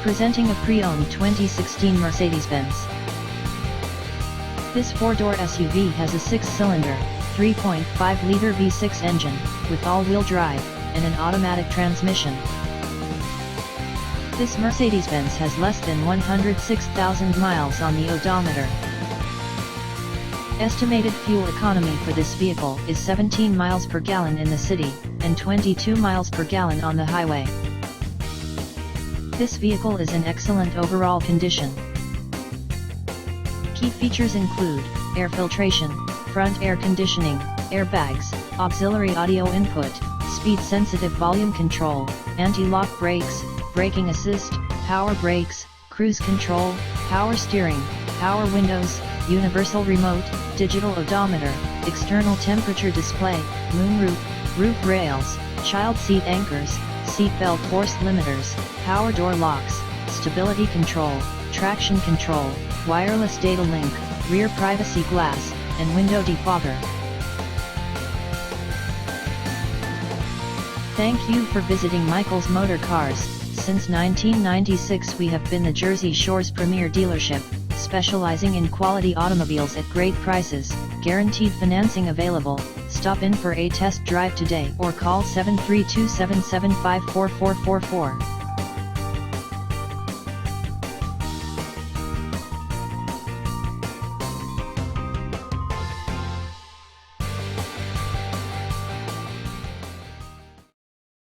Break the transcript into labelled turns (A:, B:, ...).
A: Presenting a pre-owned 2016 Mercedes-Benz. This four-door SUV has a six-cylinder, 3.5-liter V6 engine, with all-wheel drive, and an automatic transmission. This Mercedes-Benz has less than 106,000 miles on the odometer. Estimated fuel economy for this vehicle is 17 miles per gallon in the city, and 22 miles per gallon on the highway. This vehicle is in excellent overall condition. Key features include air filtration, front air conditioning, airbags, auxiliary audio input, speed-sensitive volume control, anti-lock brakes, braking assist, power brakes, cruise control, power steering, power windows, universal remote, digital odometer, external temperature display, moonroof, roof rails, child seat anchors, seatbelt force limiters, power door locks, stability control, traction control, wireless data link, rear privacy glass, and window defogger. Thank you for visiting Michael's Motorcars. Since 1996 we have been the Jersey Shore's premier dealership, specializing in quality automobiles at great prices, guaranteed financing available. Stop in for a test drive today or call 732-775-4444.